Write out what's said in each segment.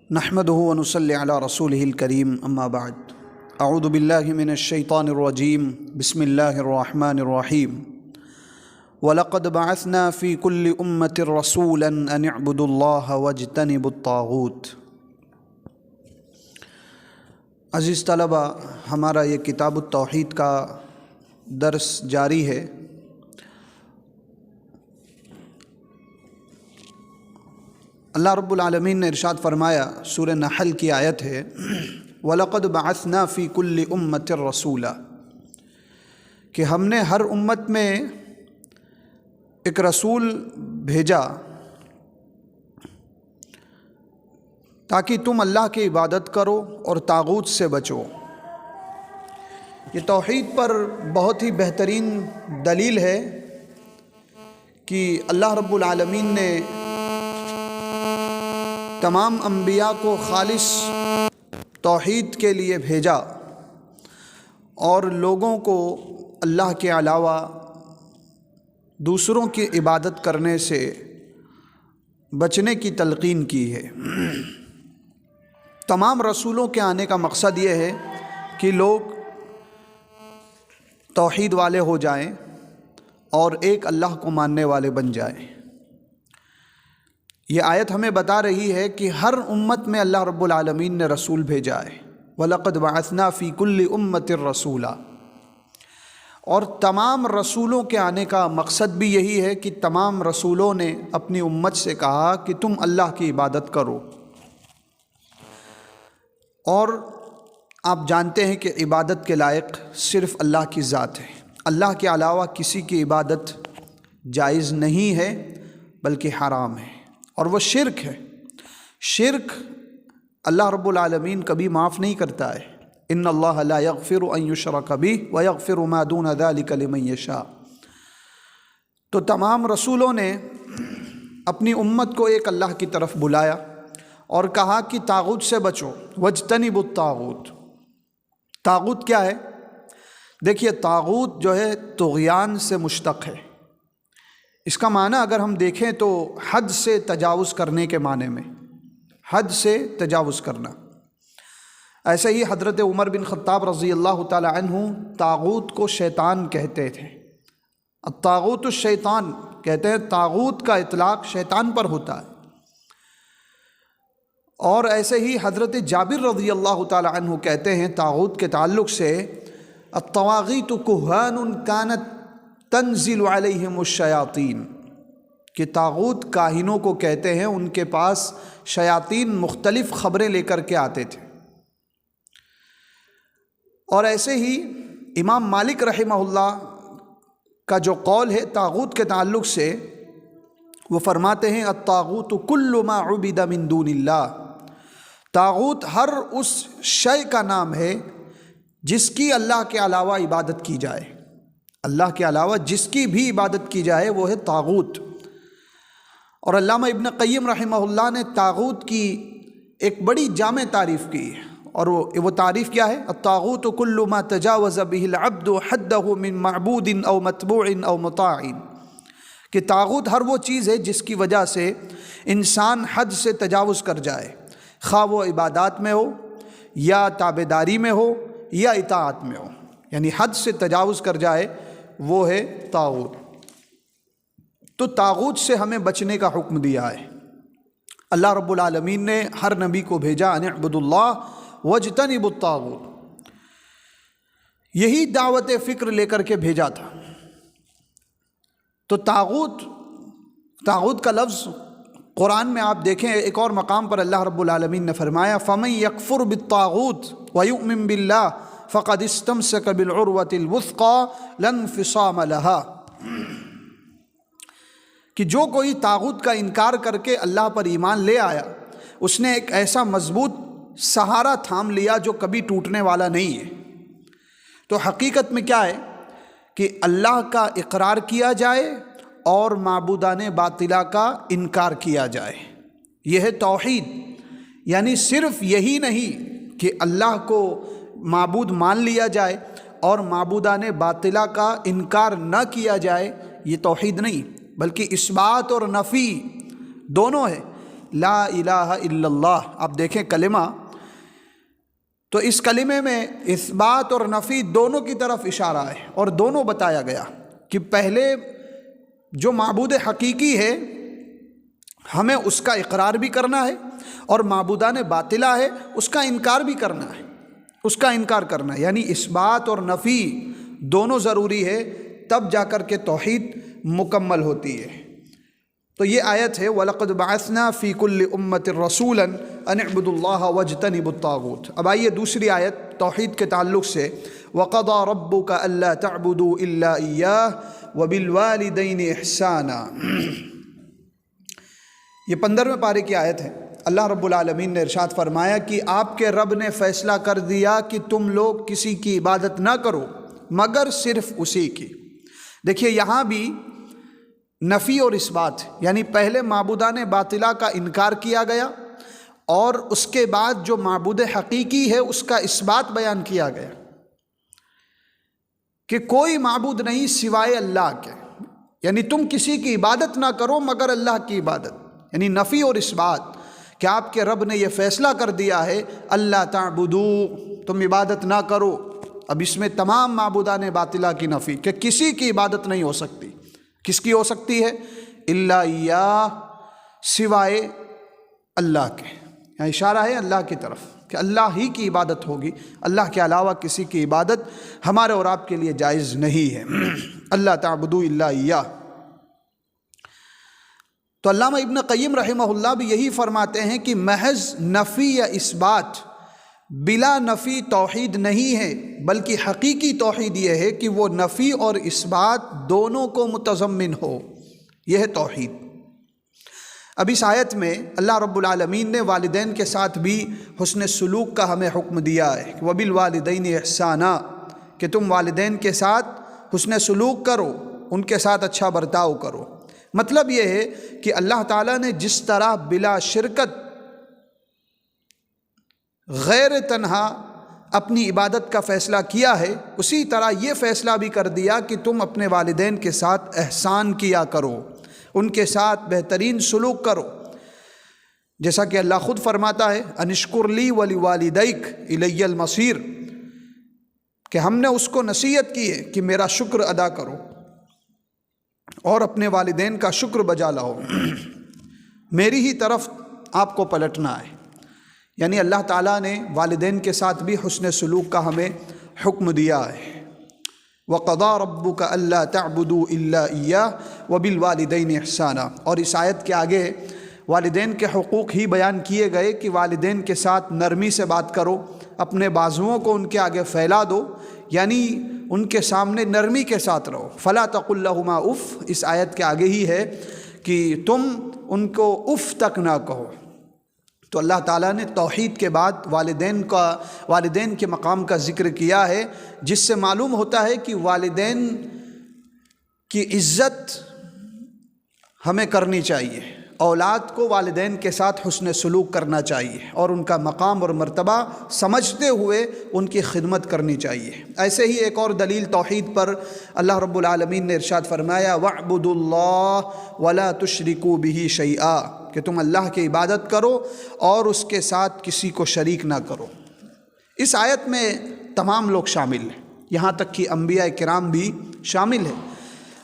نحمده ونصلي على رسوله الكريم اما بعد اعوذ بالله من الشيطان الرجيم بسم الله الرحمن الرحيم ولقد بعثنا في كل امة رسولا ان اعبدوا الله واجتنبوا الطاغوت۔ عزیز طلبہ، ہمارا یہ کتاب التوحید کا درس جاری ہے۔ اللہ رب العالمین نے ارشاد فرمایا، سورہ نحل کی آیت ہے، وَلَقَدْ بَعَثْنَا فِي كُلِّ أُمَّةٍ رَسُولًا، کہ ہم نے ہر امت میں ایک رسول بھیجا تاکہ تم اللہ کی عبادت کرو اور طاغوت سے بچو۔ یہ توحید پر بہت ہی بہترین دلیل ہے کہ اللہ رب العالمین نے تمام انبیاء کو خالص توحید کے لیے بھیجا اور لوگوں کو اللہ کے علاوہ دوسروں کی عبادت کرنے سے بچنے کی تلقین کی ہے۔ تمام رسولوں کے آنے کا مقصد یہ ہے کہ لوگ توحید والے ہو جائیں اور ایک اللہ کو ماننے والے بن جائیں۔ یہ آیت ہمیں بتا رہی ہے کہ ہر امت میں اللہ رب العالمین نے رسول بھیجا ہے، وَلَقَدْ بَعَثْنَا فِي كُلِّ أُمَّةٍ رَسُولًا، اور تمام رسولوں کے آنے کا مقصد بھی یہی ہے کہ تمام رسولوں نے اپنی امت سے کہا کہ تم اللہ کی عبادت کرو۔ اور آپ جانتے ہیں کہ عبادت کے لائق صرف اللہ کی ذات ہے، اللہ کے علاوہ کسی کی عبادت جائز نہیں ہے بلکہ حرام ہے، اور وہ شرک ہے۔ شرک اللہ رب العالمین کبھی معاف نہیں کرتا ہے، ان اللہ لا یغفر ان یشرک بہ ویغفر ما دون ذلک لمن یشاء۔ تو تمام رسولوں نے اپنی امت کو ایک اللہ کی طرف بلایا اور کہا کہ طاغوت سے بچو، واجتنبوا الطاغوت۔ طاغوت کیا ہے؟ دیکھیے، طاغوت جو ہے طغیان سے مشتق ہے۔ اس کا معنی اگر ہم دیکھیں تو حد سے تجاوز کرنے کے معنی میں، حد سے تجاوز کرنا۔ ایسے ہی حضرت عمر بن خطاب رضی اللہ تعالی عنہ طاغوت کو شیطان کہتے تھے۔ الطاغوت الشیطان کہتے ہیں، طاغوت کا اطلاق شیطان پر ہوتا ہے۔ اور ایسے ہی حضرت جابر رضی اللہ تعالی عنہ کہتے ہیں طاغوت کے تعلق سے، الطواغیت کہان کانت تنزل علیہم الشیاطین، کہ طاغوت کاہنوں کو کہتے ہیں، ان کے پاس شیاطین مختلف خبریں لے کر کے آتے تھے۔ اور ایسے ہی امام مالک رحمہ اللہ کا جو قول ہے طاغوت کے تعلق سے، وہ فرماتے ہیں الطاغوت کل ما عبد من دون اللہ۔ طاغوت ہر اس شے کا نام ہے جس کی اللہ کے علاوہ عبادت کی جائے، اللہ کے علاوہ جس کی بھی عبادت کی جائے وہ ہے طاغوت۔ اور علامہ ابن قیم رحمہ اللہ نے طاغوت کی ایک بڑی جامع تعریف کی، اور وہ تعریف کیا ہے؟ الطاغوت کل ما تجاوز به العبد حدہ من معبود او متبوع او مطاع، کہ طاغوت ہر وہ چیز ہے جس کی وجہ سے انسان حد سے تجاوز کر جائے، خواہ وہ عبادات میں ہو یا تابعداری میں ہو یا اطاعت میں ہو، یعنی حد سے تجاوز کر جائے، وہ ہے طاغوت۔ تو طاغوت سے ہمیں بچنے کا حکم دیا ہے۔ اللہ رب العالمین نے ہر نبی کو بھیجا، ان اعبدوا اللہ واجتنبوا الطاغوت، یہی دعوت فکر لے کر کے بھیجا تھا۔ تو طاغوت کا لفظ قرآن میں آپ دیکھیں، ایک اور مقام پر اللہ رب العالمین نے فرمایا، فَمَن يَكْفُرْ بِالطَّاغُوتِ وَيُؤْمِن بِاللَّهِ فقد استمسک بالعروۃ الوثقی لا انفصام لها، کہ جو کوئی طاغوت کا انکار کر کے اللہ پر ایمان لے آیا، اس نے ایک ایسا مضبوط سہارا تھام لیا جو کبھی ٹوٹنے والا نہیں ہے۔ تو حقیقت میں کیا ہے کہ اللہ کا اقرار کیا جائے اور معبودان باطلہ کا انکار کیا جائے، یہ ہے توحید۔ یعنی صرف یہی نہیں کہ اللہ کو معبود مان لیا جائے اور معبودان باطلہ کا انکار نہ کیا جائے، یہ توحید نہیں، بلکہ اثبات اور نفی دونوں ہے۔ لا الہ الا اللہ۔ آپ دیکھیں کلمہ، تو اس کلمے میں اثبات اور نفی دونوں کی طرف اشارہ ہے، اور دونوں بتایا گیا کہ پہلے جو معبود حقیقی ہے ہمیں اس کا اقرار بھی کرنا ہے، اور معبودان باطلہ ہے اس کا انکار بھی کرنا ہے، اس کا انکار کرنا ہے، یعنی اثبات اور نفی دونوں ضروری ہے، تب جا کر کے توحید مکمل ہوتی ہے۔ تو یہ آیت ہے وَلَقَدْ بَعَثْنَا فِي كُلِّ أُمَّةٍ رَسُولًا أَنِ اعْبُدُوا اللَّهَ وَاجْتَنِبُوا الطَّاغُوتَ۔ اب آئیے دوسری آیت توحید کے تعلق سے، وَقَضَى رَبُّكَ أَلَّا تَعْبُدُوا إِلَّا إِيَّاهُ وَبِالْوَالِدَيْنِ إِحْسَانًا۔ یہ 15ویں پارے کی آیت ہے۔ اللہ رب العالمین نے ارشاد فرمایا کہ آپ کے رب نے فیصلہ کر دیا کہ تم لوگ کسی کی عبادت نہ کرو مگر صرف اسی کی۔ دیکھیے یہاں بھی نفی اور اثبات، یعنی پہلے معبودان باطلہ کا انکار کیا گیا، اور اس کے بعد جو معبود حقیقی ہے اس کا اثبات بیان کیا گیا کہ کوئی معبود نہیں سوائے اللہ کے، یعنی تم کسی کی عبادت نہ کرو مگر اللہ کی عبادت، یعنی نفی اور اثبات کہ آپ کے رب نے یہ فیصلہ کر دیا ہے اللہ تعبدو، تم عبادت نہ کرو۔ اب اس میں تمام معبودان باطلہ کی نفی کہ کسی کی عبادت نہیں ہو سکتی۔ کس کی ہو سکتی ہے؟ الا اياه، سوائے اللہ کے، یہاں اشارہ ہے اللہ کی طرف کہ اللہ ہی کی عبادت ہوگی، اللہ کے علاوہ کسی کی عبادت ہمارے اور آپ کے لیے جائز نہیں ہے۔ اللہ تعبدوا الا اياه۔ تو علامہ ابن قیم رحمہ اللہ بھی یہی فرماتے ہیں کہ محض نفی یا اثبات بلا نفی توحید نہیں ہے، بلکہ حقیقی توحید یہ ہے کہ وہ نفی اور اثبات دونوں کو متضمن ہو، یہ ہے توحید۔ اب اس آیت میں اللہ رب العالمین نے والدین کے ساتھ بھی حسن سلوک کا ہمیں حکم دیا ہے، وَبِالْوَالِدَيْنِ إِحْسَانًا، کہ تم والدین کے ساتھ حسن سلوک کرو، ان کے ساتھ اچھا برتاؤ کرو۔ مطلب یہ ہے کہ اللہ تعالیٰ نے جس طرح بلا شرکت غیر تنہا اپنی عبادت کا فیصلہ کیا ہے، اسی طرح یہ فیصلہ بھی کر دیا کہ تم اپنے والدین کے ساتھ احسان کیا کرو، ان کے ساتھ بہترین سلوک کرو، جیسا کہ اللہ خود فرماتا ہے ان اشکر لی ولوالدیک الی المصیر، کہ ہم نے اس کو نصیحت کی ہے کہ میرا شکر ادا کرو اور اپنے والدین کا شکر بجا لاؤ، میری ہی طرف آپ کو پلٹنا ہے۔ یعنی اللہ تعالیٰ نے والدین کے ساتھ بھی حسن سلوک کا ہمیں حکم دیا ہے۔ وَقَضَى رَبُّكَ أَلَّا تَعْبُدُوا إِلَّا إِيَّاهُ وَبِالْوَالِدَيْنِ إِحْسَانًا۔ اور اس آیت کے آگے والدین کے حقوق ہی بیان کیے گئے کہ والدین کے ساتھ نرمی سے بات کرو، اپنے بازوؤں کو ان کے آگے پھیلا دو، یعنی ان کے سامنے نرمی کے ساتھ رہو۔ فَلَا تَقُل لَّهُمَا اُف، اس آیت کے آگے ہی ہے کہ تم ان کو اف تک نہ کہو۔ تو اللہ تعالیٰ نے توحید کے بعد والدین کے مقام کا ذکر کیا ہے، جس سے معلوم ہوتا ہے کہ والدین کی عزت ہمیں کرنی چاہیے، اولاد کو والدین کے ساتھ حسن سلوک کرنا چاہیے، اور ان کا مقام اور مرتبہ سمجھتے ہوئے ان کی خدمت کرنی چاہیے۔ ایسے ہی ایک اور دلیل توحید پر اللہ رب العالمین نے ارشاد فرمایا وَاعْبُدُوا اللَّهَ وَلَا تُشْرِكُوا بِهِ شَيْئًا، کہ تم اللہ کی عبادت کرو اور اس کے ساتھ کسی کو شریک نہ کرو۔ اس آیت میں تمام لوگ شامل ہیں، یہاں تک کہ انبیاء کرام بھی شامل ہیں۔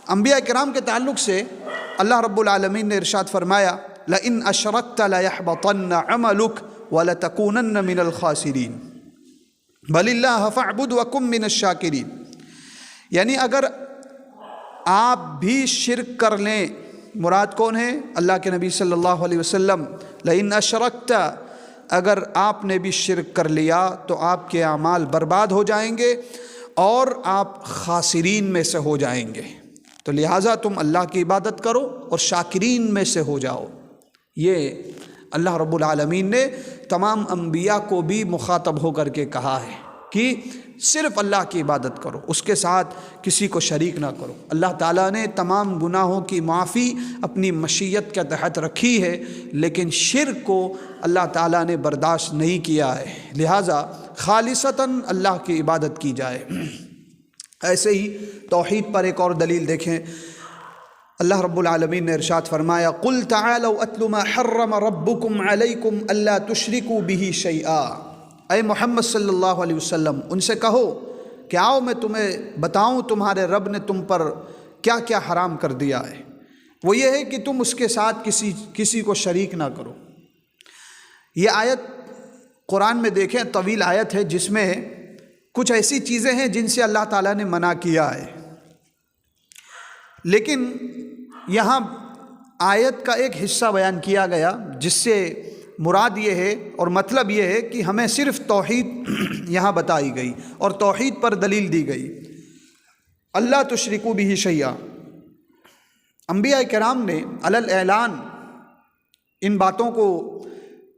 انبیاء کرام کے تعلق سے اللہ رب العالمین نے ارشاد فرمایا لَإِنْ أَشْرَكْتَ لَيَحْبَطَنَّ عَمَلُكَ وَلَتَكُونَنَّ مِنَ الْخَاسِرِينَ بَلِ اللَّهَ فَاعْبُدْ وَكُن مِّنَ الشَّاكِرِينَ، یعنی اگر آپ بھی شرک کر لیں، مراد کون ہے؟ اللہ کے نبی صلی اللہ علیہ وسلم۔ لَإِنْ أَشْرَكْتَ، اگر آپ نے بھی شرک کر لیا تو آپ کے اعمال برباد ہو جائیں گے اور آپ خاسرین میں سے ہو جائیں گے، تو لہٰذا تم اللہ کی عبادت کرو اور شاکرین میں سے ہو جاؤ۔ یہ اللہ رب العالمین نے تمام انبیاء کو بھی مخاطب ہو کر کے کہا ہے کہ صرف اللہ کی عبادت کرو، اس کے ساتھ کسی کو شریک نہ کرو۔ اللہ تعالیٰ نے تمام گناہوں کی معافی اپنی مشیت کے تحت رکھی ہے، لیکن شرک کو اللہ تعالیٰ نے برداشت نہیں کیا ہے، لہٰذا خالصتاً اللہ کی عبادت کی جائے۔ ایسے ہی توحید پر ایک اور دلیل دیکھیں، اللہ رب العالمین نے ارشاد فرمایا قل تعالوا اتل ما حرم ربکم علیکم الا تشرکوا بہ شیئا، اے محمد صلی اللہ علیہ وسلم ان سے کہو کہ آؤ میں تمہیں بتاؤں تمہارے رب نے تم پر کیا کیا حرام کر دیا ہے، وہ یہ ہے کہ تم اس کے ساتھ کسی کو شریک نہ کرو۔ یہ آیت قرآن میں دیکھیں طویل آیت ہے، جس میں کچھ ایسی چیزیں ہیں جن سے اللہ تعالیٰ نے منع کیا ہے، لیکن یہاں آیت کا ایک حصہ بیان کیا گیا جس سے مراد یہ ہے اور مطلب یہ ہے کہ ہمیں صرف توحید یہاں بتائی گئی اور توحید پر دلیل دی گئی، اللہ تشرکوا بہ شیئا۔ انبیاء کرام نے علی الاعلان ان باتوں کو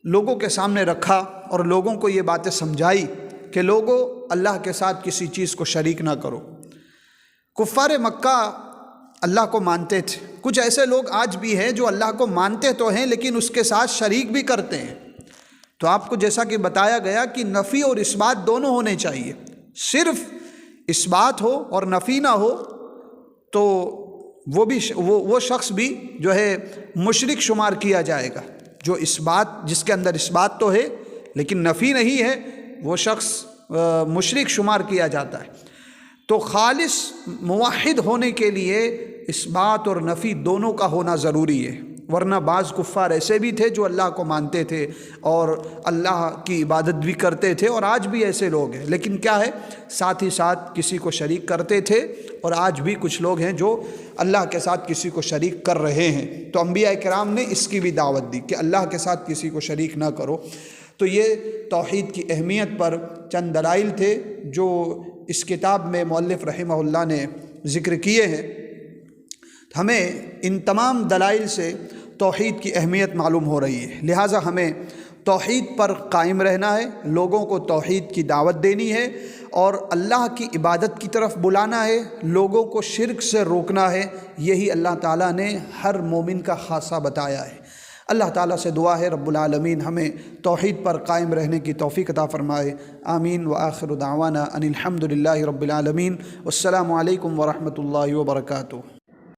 لوگوں کے سامنے رکھا اور لوگوں کو یہ باتیں سمجھائی کہ لوگوں اللہ کے ساتھ کسی چیز کو شریک نہ کرو۔ کفار مکہ اللہ کو مانتے تھے، کچھ ایسے لوگ آج بھی ہیں جو اللہ کو مانتے تو ہیں لیکن اس کے ساتھ شریک بھی کرتے ہیں۔ تو آپ کو جیسا کہ بتایا گیا کہ نفی اور اثبات دونوں ہونے چاہیے، صرف اثبات ہو اور نفی نہ ہو تو وہ شخص بھی جو ہے مشرک شمار کیا جائے گا۔ جو اثبات جس کے اندر اثبات تو ہے لیکن نفی نہیں ہے وہ شخص مشرک شمار کیا جاتا ہے۔ تو خالص موحد ہونے کے لیے اثبات اور نفی دونوں کا ہونا ضروری ہے، ورنہ بعض کفار ایسے بھی تھے جو اللہ کو مانتے تھے اور اللہ کی عبادت بھی کرتے تھے، اور آج بھی ایسے لوگ ہیں، لیکن کیا ہے ساتھ ہی ساتھ کسی کو شریک کرتے تھے، اور آج بھی کچھ لوگ ہیں جو اللہ کے ساتھ کسی کو شریک کر رہے ہیں۔ تو انبیاء کرام نے اس کی بھی دعوت دی کہ اللہ کے ساتھ کسی کو شریک نہ کرو۔ تو یہ توحید کی اہمیت پر چند دلائل تھے جو اس کتاب میں مؤلف رحمہ اللہ نے ذکر کیے ہیں۔ ہمیں ان تمام دلائل سے توحید کی اہمیت معلوم ہو رہی ہے، لہٰذا ہمیں توحید پر قائم رہنا ہے، لوگوں کو توحید کی دعوت دینی ہے اور اللہ کی عبادت کی طرف بلانا ہے، لوگوں کو شرک سے روکنا ہے۔ یہی اللہ تعالیٰ نے ہر مومن کا خاصہ بتایا ہے۔ اللہ تعالیٰ سے دعا ہے رب العالمین ہمیں توحید پر قائم رہنے کی توفیق عطا فرمائے۔ آمین وآخر دعوانا ان الحمد للہ رب العالمین۔ والسلام علیکم ورحمۃ اللہ وبرکاتہ۔